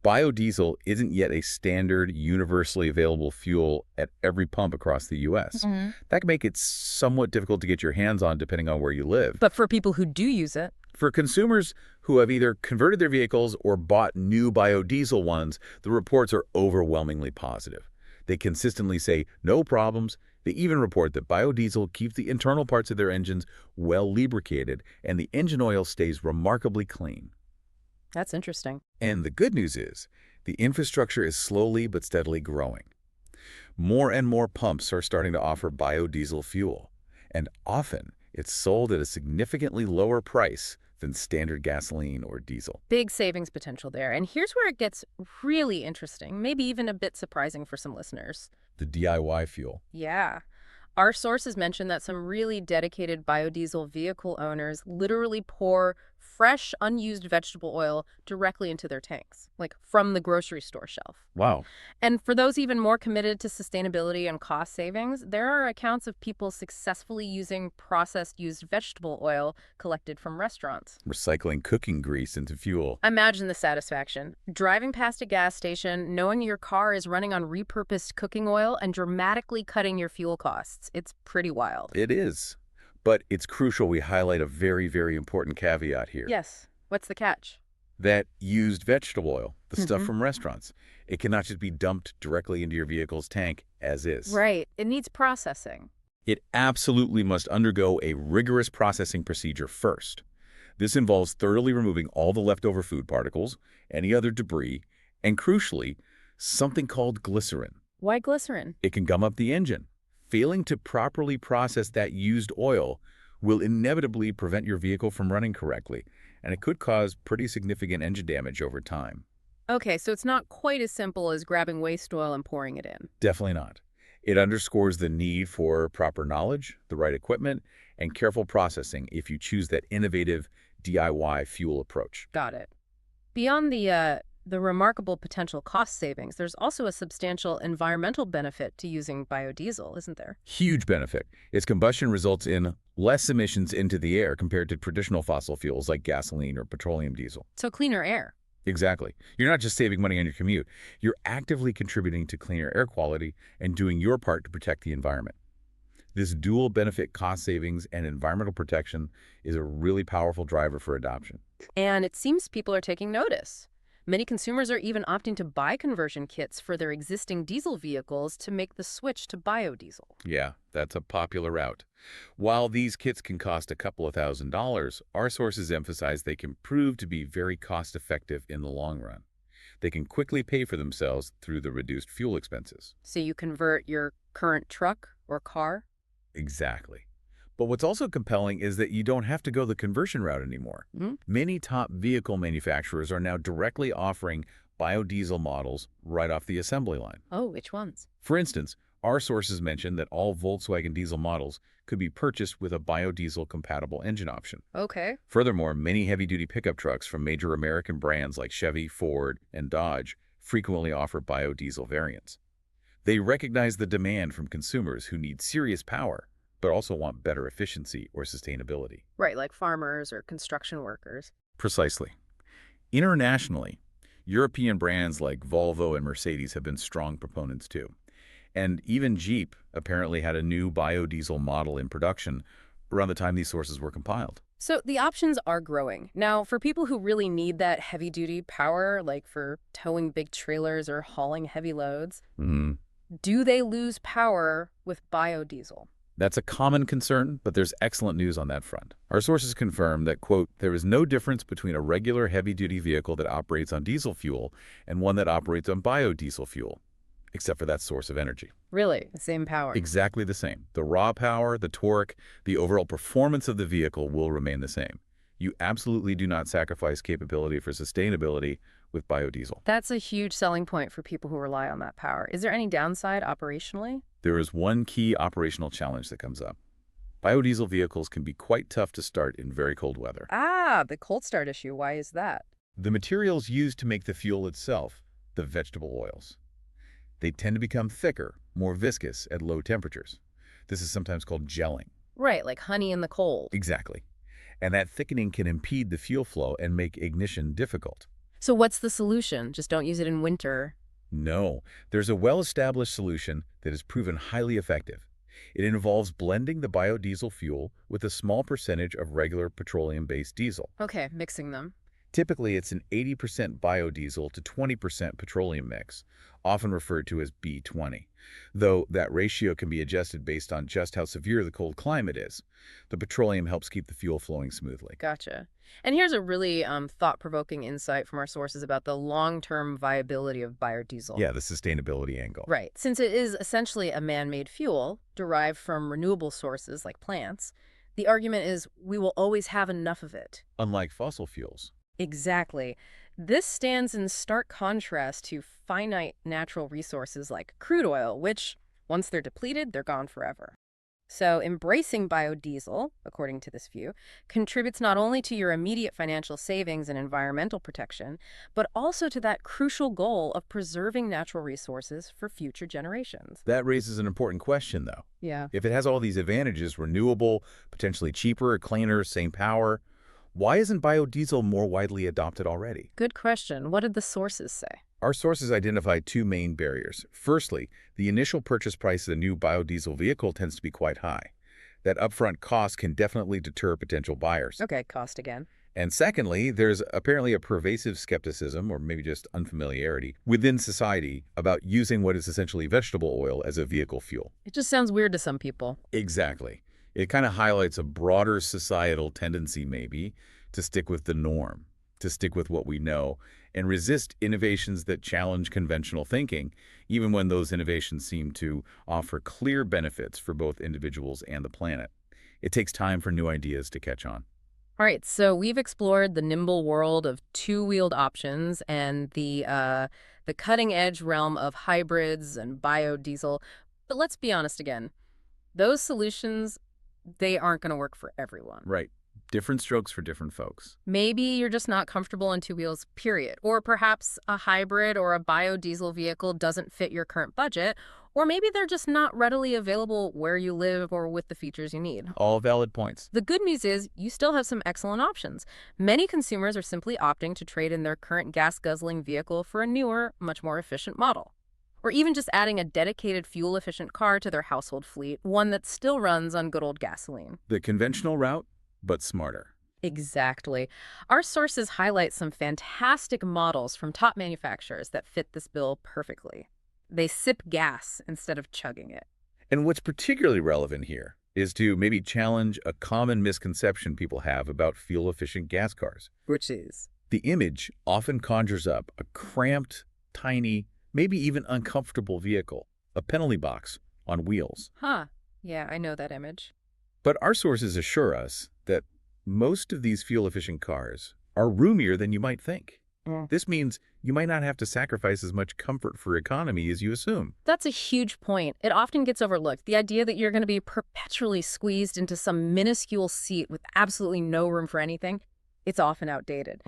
Biodiesel isn't yet a standard, universally available fuel at every pump across the U.S. That can make it somewhat difficult to get your hands on depending on where you live. But for people who do use it, For consumers who have either converted their vehicles or bought new biodiesel ones, the reports are overwhelmingly positive. They consistently say no problems. They even report that biodiesel keeps the internal parts of their engines well lubricated and the engine oil stays remarkably clean. that's interesting. And the good news is, the infrastructure is slowly but steadily growing. More and more pumps are starting to offer biodiesel fuel, and often it's sold at a significantly lower price than standard gasoline or diesel. Big savings potential there. And here's where it gets really interesting, maybe even a bit surprising for some listeners. The DIY fuel. Yeah. Our sources mention that some really dedicated biodiesel vehicle owners literally pour fresh, unused vegetable oil directly into their tanks, like from the grocery store shelf. Wow. And for those even more committed to sustainability and cost savings, there are accounts of people successfully using processed used vegetable oil collected from restaurants. Recycling cooking grease into fuel. Imagine the satisfaction. Driving past a gas station, knowing your car is running on repurposed cooking oil and dramatically cutting your fuel costs. It's pretty wild. It is. But it's crucial we highlight a very, very important caveat here. Yes. What's the catch? That used vegetable oil, the stuff from restaurants, it cannot just be dumped directly into your vehicle's tank as is. Right. It needs processing. It absolutely must undergo a rigorous processing procedure first. This involves thoroughly removing all the leftover food particles, any other debris, and crucially, something called glycerin. Why glycerin? It can gum up the engine. Failing to properly process that used oil will inevitably prevent your vehicle from running correctly, and it could cause pretty significant engine damage over time. Okay, so it's not quite as simple as grabbing waste oil and pouring it in. Definitely not. It underscores the need for proper knowledge, the right equipment, and careful processing if you choose that innovative DIY fuel approach. Got it. Beyond the remarkable potential cost savings, there's also a substantial environmental benefit to using biodiesel, isn't there? Huge benefit. Its combustion results in less emissions into the air compared to traditional fossil fuels like gasoline or petroleum diesel. So cleaner air. Exactly. You're not just saving money on your commute. You're actively contributing to cleaner air quality and doing your part to protect the environment. This dual benefit cost savings and environmental protection is a really powerful driver for adoption. And it seems people are taking notice. Many consumers are even opting to buy conversion kits for their existing diesel vehicles to make the switch to biodiesel. Yeah, that's a popular route. While these kits can cost a couple of $1,000s, our sources emphasize they can prove to be very cost-effective in the long run. They can quickly pay for themselves through the reduced fuel expenses. So you convert your current truck or car? Exactly. But what's also compelling is that you don't have to go the conversion route anymore. Hmm? Many top vehicle manufacturers are now directly offering biodiesel models right off the assembly line. Oh, which ones? For instance, our sources mention that all Volkswagen diesel models could be purchased with a biodiesel-compatible engine option. Okay. Furthermore, many heavy-duty pickup trucks from major American brands like Chevy, Ford, and Dodge frequently offer biodiesel variants. They recognize the demand from consumers who need serious power, but also want better efficiency or sustainability. Right, like farmers or construction workers. Precisely. Internationally, European brands like Volvo and Mercedes have been strong proponents too. And even Jeep apparently had a new biodiesel model in production around the time these sources were compiled. So the options are growing. Now, for people who really need that heavy-duty power, like for towing big trailers or hauling heavy loads, do they lose power with biodiesel? That's a common concern, but there's excellent news on that front. Our sources confirm that, quote, there is no difference between a regular heavy-duty vehicle that operates on diesel fuel and one that operates on biodiesel fuel, except for that source of energy. Really? The same power? Exactly the same. The raw power, the torque, the overall performance of the vehicle will remain the same. You absolutely do not sacrifice capability for sustainability with biodiesel. That's a huge selling point for people who rely on that power. Is there any downside operationally? There is one key operational challenge that comes up. Biodiesel vehicles can be quite tough to start in very cold weather. Ah, the cold start issue. Why is that? The materials used to make the fuel itself, the vegetable oils, they tend to become thicker, more viscous at low temperatures. This is sometimes called gelling. Right, like honey in the cold. Exactly. And that thickening can impede the fuel flow and make ignition difficult. So what's the solution? Just don't use it in winter. No, there's a well-established solution that has proven highly effective. It involves blending the biodiesel fuel with a small percentage of regular petroleum-based diesel. Okay, mixing them. Typically, it's an 80% biodiesel to 20% petroleum mix, often referred to as B20, though that ratio can be adjusted based on just how severe the cold climate is. The petroleum helps keep the fuel flowing smoothly. Gotcha. And here's a really thought-provoking insight from our sources about the long-term viability of biodiesel. Yeah, the sustainability angle. Right. Since it is essentially a man-made fuel derived from renewable sources like plants, the argument is we will always have enough of it. Unlike fossil fuels. Exactly. This stands in stark contrast to finite natural resources like crude oil, which, once they're depleted, they're gone forever. So embracing biodiesel, according to this view, contributes not only to your immediate financial savings and environmental protection, but also to that crucial goal of preserving natural resources for future generations. That raises an important question, though. Yeah. If it has all these advantages, renewable, potentially cheaper, cleaner, same power, why isn't biodiesel more widely adopted already? Good question. What did the sources say? Our sources identify two main barriers. Firstly, the initial purchase price of the new biodiesel vehicle tends to be quite high. That upfront cost can definitely deter potential buyers. Okay, cost again. And secondly, there's apparently a pervasive skepticism, or maybe just unfamiliarity, within society about using what is essentially vegetable oil as a vehicle fuel. It just sounds weird to some people. Exactly. It kind of highlights a broader societal tendency, maybe, to stick with the norm, to stick with what we know, and resist innovations that challenge conventional thinking, even when those innovations seem to offer clear benefits for both individuals and the planet. It takes time for new ideas to catch on. All right, so we've explored the nimble world of two-wheeled options and the cutting-edge realm of hybrids and biodiesel. But let's be honest again. Those solutions, they aren't going to work for everyone. Right. Different strokes for different folks. Maybe you're just not comfortable on two wheels, period. Or perhaps a hybrid or a biodiesel vehicle doesn't fit your current budget. Or maybe they're just not readily available where you live or with the features you need. All valid points. The good news is you still have some excellent options. Many consumers are simply opting to trade in their current gas-guzzling vehicle for a newer, much more efficient model. Or even just adding a dedicated fuel-efficient car to their household fleet, one that still runs on good old gasoline. The conventional route, but smarter. Exactly. Our sources highlight some fantastic models from top manufacturers that fit this bill perfectly. They sip gas instead of chugging it. And what's particularly relevant here is to maybe challenge a common misconception people have about fuel-efficient gas cars. Which is? The image often conjures up a cramped, tiny, maybe even uncomfortable vehicle, a penalty box on wheels. Huh. Yeah, I know that image. But our sources assure us that most of these fuel-efficient cars are roomier than you might think. This means you might not have to sacrifice as much comfort for economy as you assume. That's a huge point. It often gets overlooked. The idea that you're going to be perpetually squeezed into some minuscule seat with absolutely no room for anything, it's often outdated.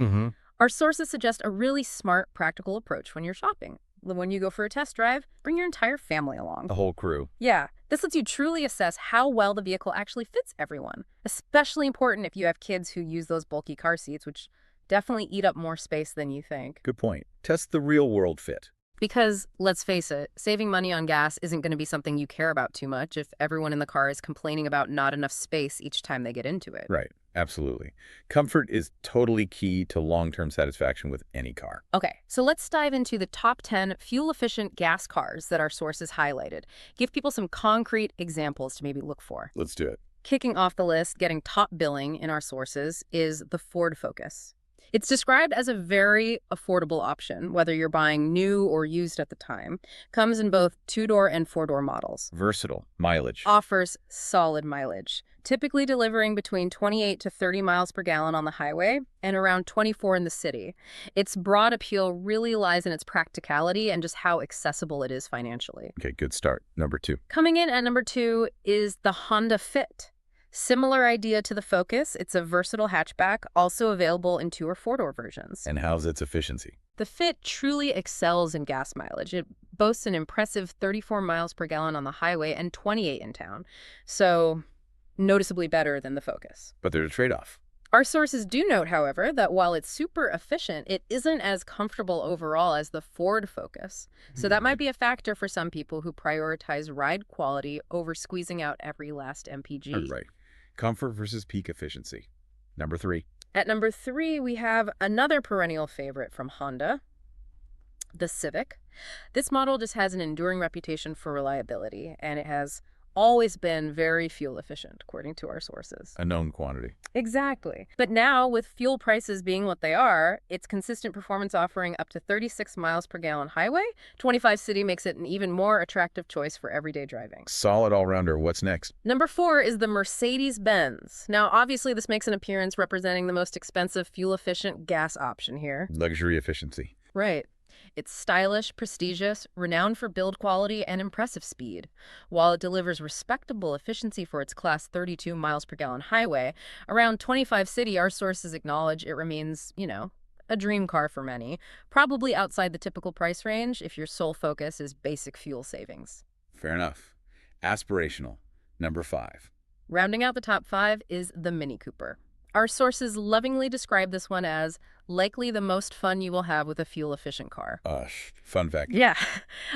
Our sources suggest a really smart, practical approach when you're shopping. When you go for a test drive, bring your entire family along. The whole crew. Yeah, this lets you truly assess how well the vehicle actually fits everyone. Especially important if you have kids who use those bulky car seats, which definitely eat up more space than you think. Good point. Test the real-world fit. Because, let's face it, saving money on gas isn't going to be something you care about too much if everyone in the car is complaining about not enough space each time they get into it. Right. Absolutely. Comfort is totally key to long-term satisfaction with any car. Okay, so let's dive into the top 10 fuel-efficient gas cars that our sources highlighted. Give people some concrete examples to maybe look for. Let's do it. Kicking off the list, getting top billing in our sources, is the Ford Focus. It's described as a very affordable option, whether you're buying new or used at the time. Comes in both 2-door and 4-door models. Versatile. Mileage. Offers solid mileage, typically delivering between 28 to 30 miles per gallon on the highway and around 24 in the city. Its broad appeal really lies in its practicality and just how accessible it is financially. Okay, good start. Number 2. Coming in at number 2 is the Honda Fit. Similar idea to the Focus, it's a versatile hatchback, also available in 2- or 4-door versions. And how's its efficiency? The Fit truly excels in gas mileage. It boasts an impressive 34 miles per gallon on the highway and 28 in town, so noticeably better than the Focus. But there's a trade-off. Our sources do note, however, that while it's super efficient, it isn't as comfortable overall as the Ford Focus. So that might be a factor for some people who prioritize ride quality over squeezing out every last MPG. Right. Comfort versus peak efficiency. Number 3. At number 3, we have another perennial favorite from Honda, the Civic. This model just has an enduring reputation for reliability, and it has always been very fuel efficient, according to our sources. A known quantity. Exactly. But now, with fuel prices being what they are, its consistent performance offering up to 36 miles per gallon highway, 25 city makes it an even more attractive choice for everyday driving. Solid all-rounder. What's next? Number 4 is the Mercedes-Benz. Now, obviously, this makes an appearance representing the most expensive fuel-efficient gas option here. Luxury efficiency. Right. It's stylish, prestigious, renowned for build quality and impressive speed. While it delivers respectable efficiency for its Class 32 miles per gallon highway, around 25 city, our sources acknowledge it remains, a dream car for many, probably outside the typical price range if your sole focus is basic fuel savings. Fair enough. Aspirational. Number 5. Rounding out the top 5 is the Mini Cooper. Our sources lovingly describe this one as likely the most fun you will have with a fuel-efficient car. Fun fact. Yeah.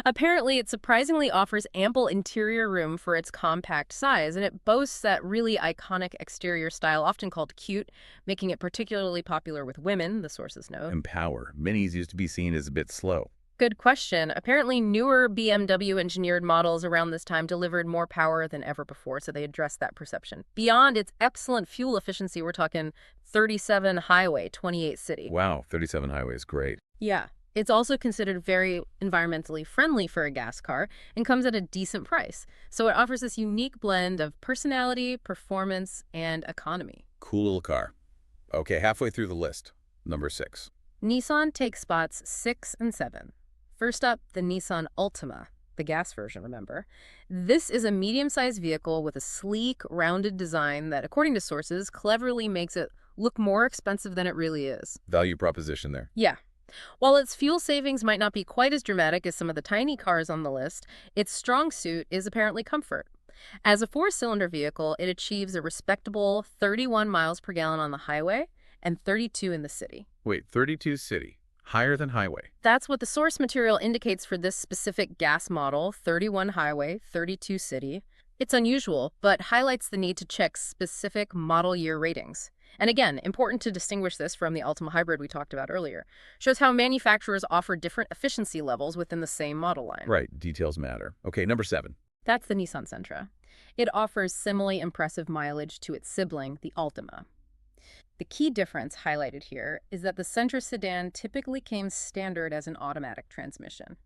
Apparently, it surprisingly offers ample interior room for its compact size, and it boasts that really iconic exterior style, often called cute, making it particularly popular with women, the sources note. And power. Minis used to be seen as a bit slow. Good question. Apparently, newer BMW-engineered models around this time delivered more power than ever before, so they addressed that perception. Beyond its excellent fuel efficiency, we're talking 37 highway, 28 city. Wow, 37 highway is great. Yeah. It's also considered very environmentally friendly for a gas car and comes at a decent price. So it offers this unique blend of personality, performance, and economy. Cool little car. Okay, halfway through the list. Number 6. Nissan takes spots 6 and 7. First up, the Nissan Altima, the gas version, remember. This is a medium-sized vehicle with a sleek, rounded design that, according to sources, cleverly makes it look more expensive than it really is. Value proposition there. Yeah. While its fuel savings might not be quite as dramatic as some of the tiny cars on the list, its strong suit is apparently comfort. As a four-cylinder vehicle, it achieves a respectable 31 miles per gallon on the highway and 32 in the city. Wait, 32 city, higher than highway. That's what the source material indicates for this specific gas model, 31 highway, 32 city. It's unusual, but highlights the need to check specific model year ratings. And again, important to distinguish this from the Ultima Hybrid we talked about earlier. Shows how manufacturers offer different efficiency levels within the same model line. Right, details matter. Okay, number 7. That's the Nissan Sentra. It offers similarly impressive mileage to its sibling, the Altima. The key difference highlighted here is that the Sentra sedan typically came standard as an automatic transmission.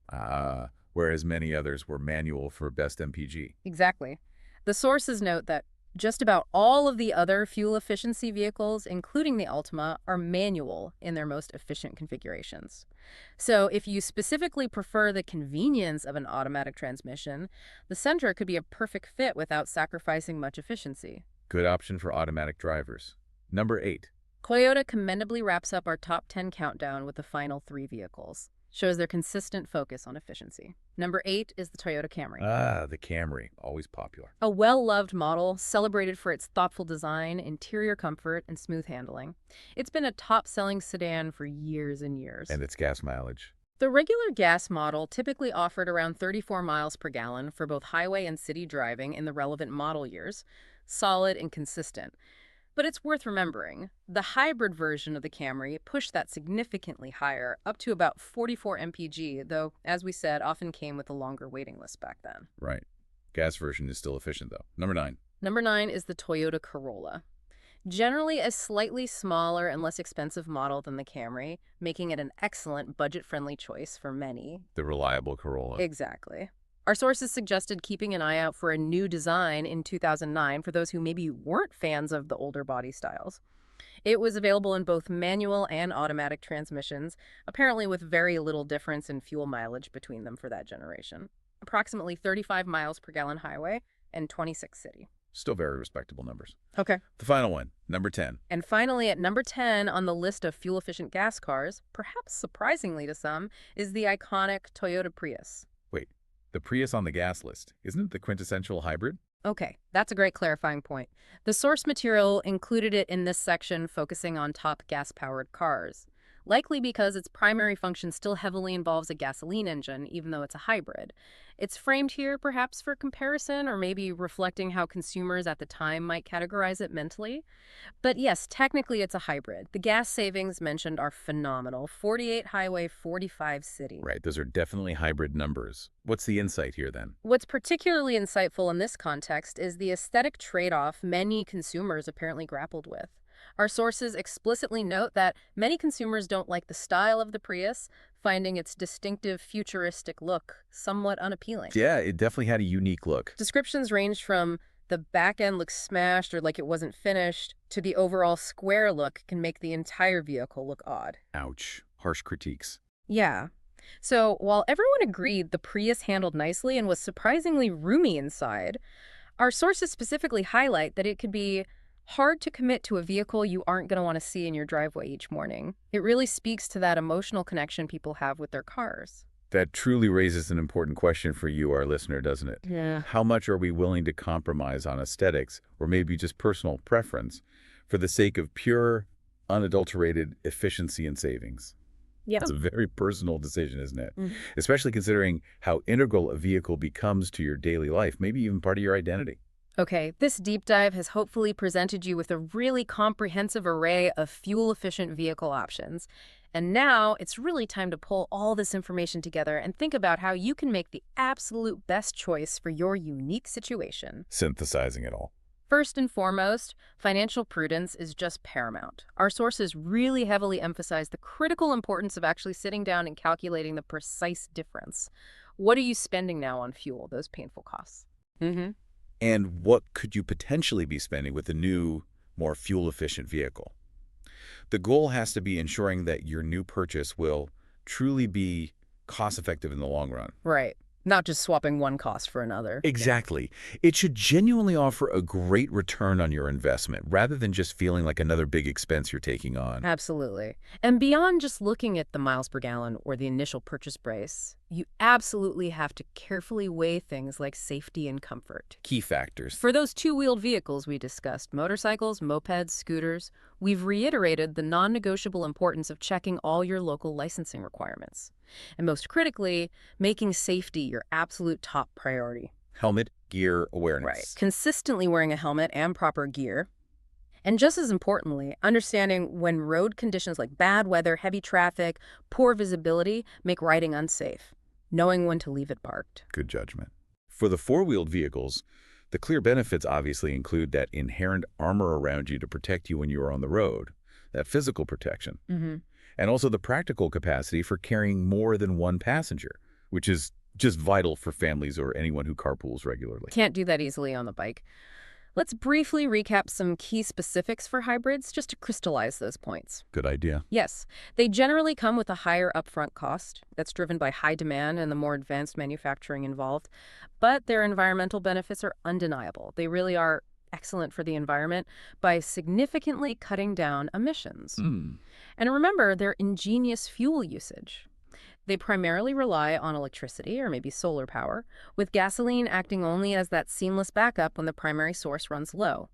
Whereas many others were manual for best MPG. Exactly. The sources note that just about all of the other fuel efficiency vehicles, including the Altima, are manual in their most efficient configurations. So if you specifically prefer the convenience of an automatic transmission, the Sentra could be a perfect fit without sacrificing much efficiency. Good option for automatic drivers. Number 8. Toyota commendably wraps up our top 10 countdown with the final 3 vehicles. Shows their consistent focus on efficiency. Number 8 is the Toyota Camry. The Camry, always popular. A well-loved model, celebrated for its thoughtful design, interior comfort, and smooth handling. It's been a top-selling sedan for years and years. And its gas mileage. The regular gas model typically offered around 34 miles per gallon for both highway and city driving in the relevant model years. Solid and consistent. But it's worth remembering, the hybrid version of the Camry pushed that significantly higher, up to about 44 mpg, though, as we said, often came with a longer waiting list back then. Right. Gas version is still efficient, though. Number 9. Number 9 is the Toyota Corolla. Generally a slightly smaller and less expensive model than the Camry, making it an excellent budget-friendly choice for many. The reliable Corolla. Exactly. Our sources suggested keeping an eye out for a new design in 2009 for those who maybe weren't fans of the older body styles. It was available in both manual and automatic transmissions, apparently with very little difference in fuel mileage between them for that generation. Approximately 35 miles per gallon highway and 26 city. Still very respectable numbers. Okay. The final one, number 10. And finally, at number 10 on the list of fuel-efficient gas cars, perhaps surprisingly to some, is the iconic Toyota Prius. Wait, the Prius on the gas list, isn't it the quintessential hybrid? Okay, that's a great clarifying point. The source material included it in this section focusing on top gas-powered cars, likely because its primary function still heavily involves a gasoline engine, even though it's a hybrid. It's framed here perhaps for comparison or maybe reflecting how consumers at the time might categorize it mentally. But yes, technically it's a hybrid. The gas savings mentioned are phenomenal. 48 highway, 45 city. Right, those are definitely hybrid numbers. What's the insight here then? What's particularly insightful in this context is the aesthetic trade-off many consumers apparently grappled with. Our sources explicitly note that many consumers don't like the style of the Prius, finding its distinctive futuristic look somewhat unappealing. Yeah, it definitely had a unique look. Descriptions range from the back end looks smashed or like it wasn't finished, to the overall square look can make the entire vehicle look odd. Ouch. Harsh critiques. Yeah. So while everyone agreed the Prius handled nicely and was surprisingly roomy inside, our sources specifically highlight that it could be hard to commit to a vehicle you aren't going to want to see in your driveway each morning. It really speaks to that emotional connection people have with their cars. That truly raises an important question for you, our listener, doesn't it? Yeah. How much are we willing to compromise on aesthetics, or maybe just personal preference, for the sake of pure, unadulterated efficiency and savings? Yeah. It's a very personal decision, isn't it? Especially considering how integral a vehicle becomes to your daily life, maybe even part of your identity. Okay, this deep dive has hopefully presented you with a really comprehensive array of fuel-efficient vehicle options. And now it's really time to pull all this information together and think about how you can make the absolute best choice for your unique situation. Synthesizing it all. First and foremost, financial prudence is just paramount. Our sources really heavily emphasize the critical importance of actually sitting down and calculating the precise difference. What are you spending now on fuel, those painful costs? And what could you potentially be spending with a new, more fuel-efficient vehicle? The goal has to be ensuring that your new purchase will truly be cost-effective in the long run. Right. Not just swapping one cost for another. Exactly. It should genuinely offer a great return on your investment rather than just feeling like another big expense you're taking on. Absolutely. And beyond just looking at the miles per gallon or the initial purchase price, you absolutely have to carefully weigh things like safety and comfort. Key factors. For those two-wheeled vehicles we discussed, motorcycles, mopeds, scooters, we've reiterated the non-negotiable importance of checking all your local licensing requirements. And most critically, making safety your absolute top priority. Helmet, gear, awareness. Right. Consistently wearing a helmet and proper gear. And just as importantly, understanding when road conditions like bad weather, heavy traffic, poor visibility make riding unsafe. Knowing when to leave it parked. Good judgment. For the four-wheeled vehicles, the clear benefits obviously include that inherent armor around you to protect you when you are on the road, that physical protection, and also the practical capacity for carrying more than one passenger, which is just vital for families or anyone who carpools regularly. Can't do that easily on the bike. Let's briefly recap some key specifics for hybrids just to crystallize those points. Good idea. Yes, they generally come with a higher upfront cost that's driven by high demand and the more advanced manufacturing involved, but their environmental benefits are undeniable. They really are excellent for the environment by significantly cutting down emissions. And remember their ingenious fuel usage. They primarily rely on electricity or maybe solar power, with gasoline acting only as that seamless backup when the primary source runs low.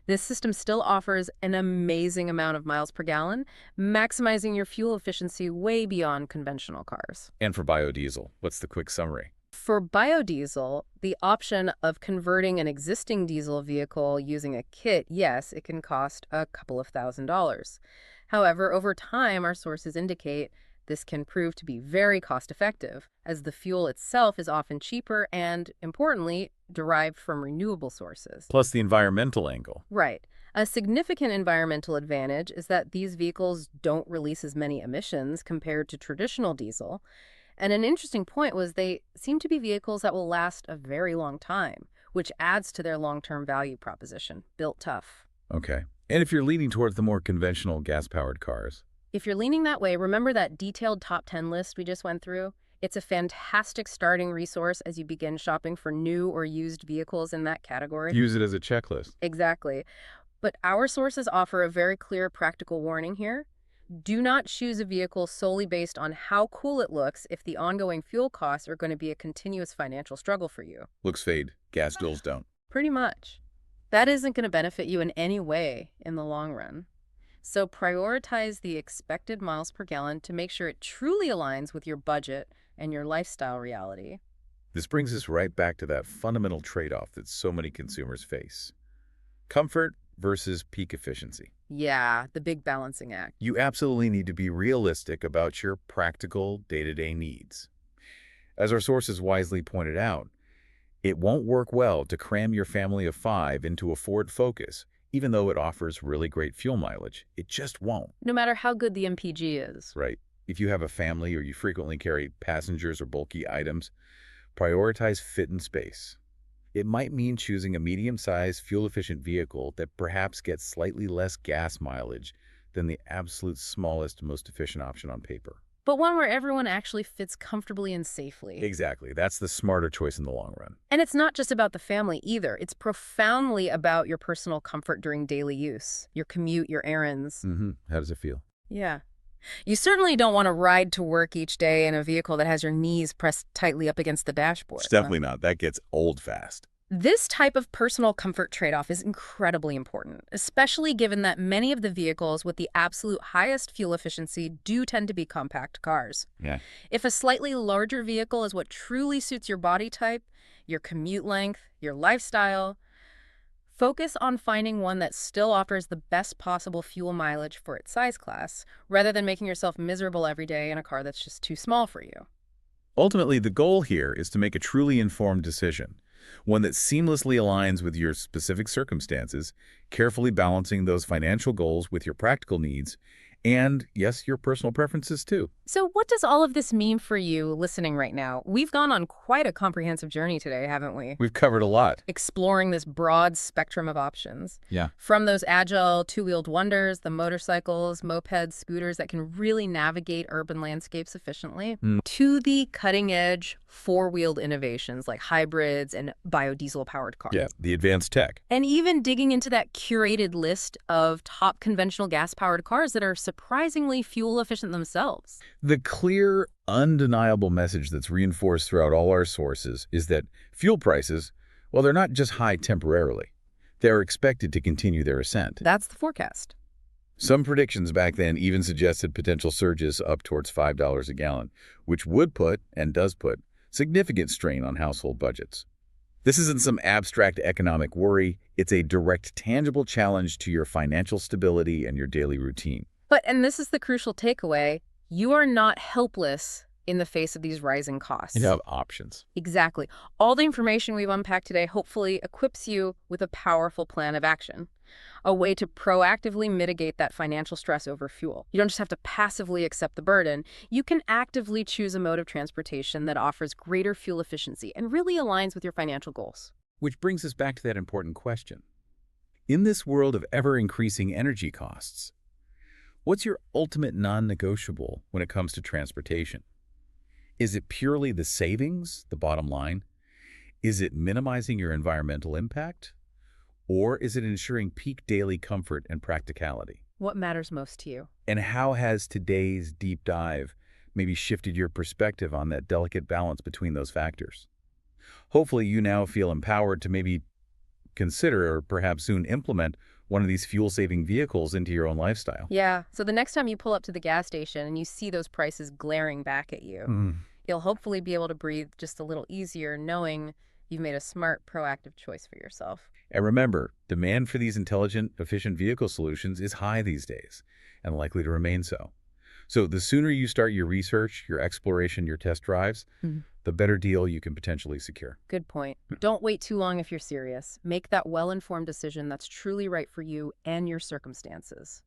This system still offers an amazing amount of miles per gallon, maximizing your fuel efficiency way beyond conventional cars. And for biodiesel, what's the quick summary? For biodiesel, the option of converting an existing diesel vehicle using a kit, yes, it can cost a couple of $1,000s. However, over time, our sources indicate this can prove to be very cost-effective, as the fuel itself is often cheaper and, importantly, derived from renewable sources. Plus the environmental angle. Right. A significant environmental advantage is that these vehicles don't release as many emissions compared to traditional diesel. And an interesting point was they seem to be vehicles that will last a very long time, which adds to their long-term value proposition, built tough. Okay. And if you're leaning towards the more conventional gas-powered cars? If you're leaning that way, remember that detailed top 10 list we just went through? It's a fantastic starting resource as you begin shopping for new or used vehicles in that category. Use it as a checklist. Exactly. But our sources offer a very clear practical warning here. Do not choose a vehicle solely based on how cool it looks if the ongoing fuel costs are going to be a continuous financial struggle for you. Looks fade. Gas bills don't. Pretty much. That isn't going to benefit you in any way in the long run. So prioritize the expected miles per gallon to make sure it truly aligns with your budget and your lifestyle reality. This brings us right back to that fundamental trade-off that so many consumers face. Comfort versus peak efficiency. Yeah, the big balancing act. You absolutely need to be realistic about your practical day-to-day needs. As our sources wisely pointed out, it won't work well to cram your family of 5 into a Ford Focus, even though it offers really great fuel mileage. It just won't. No matter how good the MPG is. Right. If you have a family or you frequently carry passengers or bulky items, prioritize fit and space. It might mean choosing a medium-sized, fuel-efficient vehicle that perhaps gets slightly less gas mileage than the absolute smallest, most efficient option on paper. But one where everyone actually fits comfortably and safely. Exactly. That's the smarter choice in the long run. And it's not just about the family either. It's profoundly about your personal comfort during daily use, your commute, your errands. How does it feel? Yeah. You certainly don't want to ride to work each day in a vehicle that has your knees pressed tightly up against the dashboard. It's definitely not. That gets old fast. This type of personal comfort trade-off is incredibly important, especially given that many of the vehicles with the absolute highest fuel efficiency do tend to be compact cars. Yeah. If a slightly larger vehicle is what truly suits your body type, your commute length, your lifestyle, focus on finding one that still offers the best possible fuel mileage for its size class, rather than making yourself miserable every day in a car that's just too small for you. Ultimately, the goal here is to make a truly informed decision, one that seamlessly aligns with your specific circumstances, carefully balancing those financial goals with your practical needs, And yes, your personal preferences too. So what does all of this mean for you listening right now? We've gone on quite a comprehensive journey today, haven't we? We've covered a lot. Exploring this broad spectrum of options. Yeah. From those agile two-wheeled wonders, the motorcycles, mopeds, scooters that can really navigate urban landscapes efficiently, to the cutting-edge four-wheeled innovations like hybrids and biodiesel-powered cars. Yeah, the advanced tech. And even digging into that curated list of top conventional gas-powered cars that are surprisingly fuel-efficient themselves. The clear, undeniable message that's reinforced throughout all our sources is that fuel prices, well, they're not just high temporarily. They're expected to continue their ascent. That's the forecast. Some predictions back then even suggested potential surges up towards $5 a gallon, which would put, and does put, significant strain on household budgets. This isn't some abstract economic worry. It's a direct, tangible challenge to your financial stability and your daily routine. And this is the crucial takeaway, you are not helpless in the face of these rising costs. You have options. Exactly. All the information we've unpacked today hopefully equips you with a powerful plan of action, a way to proactively mitigate that financial stress over fuel. You don't just have to passively accept the burden. You can actively choose a mode of transportation that offers greater fuel efficiency and really aligns with your financial goals. Which brings us back to that important question. In this world of ever-increasing energy costs, what's your ultimate non-negotiable when it comes to transportation? Is it purely the savings, the bottom line? Is it minimizing your environmental impact? Or is it ensuring peak daily comfort and practicality? What matters most to you? And how has today's deep dive maybe shifted your perspective on that delicate balance between those factors? Hopefully you now feel empowered to maybe consider or perhaps soon implement one of these fuel-saving vehicles into your own lifestyle. Yeah, so the next time you pull up to the gas station and you see those prices glaring back at you, you'll hopefully be able to breathe just a little easier knowing you've made a smart, proactive choice for yourself. And remember, demand for these intelligent, efficient vehicle solutions is high these days and likely to remain so. So the sooner you start your research, your exploration, your test drives, the better deal you can potentially secure. Good point. Don't wait too long if you're serious. Make that well-informed decision that's truly right for you and your circumstances.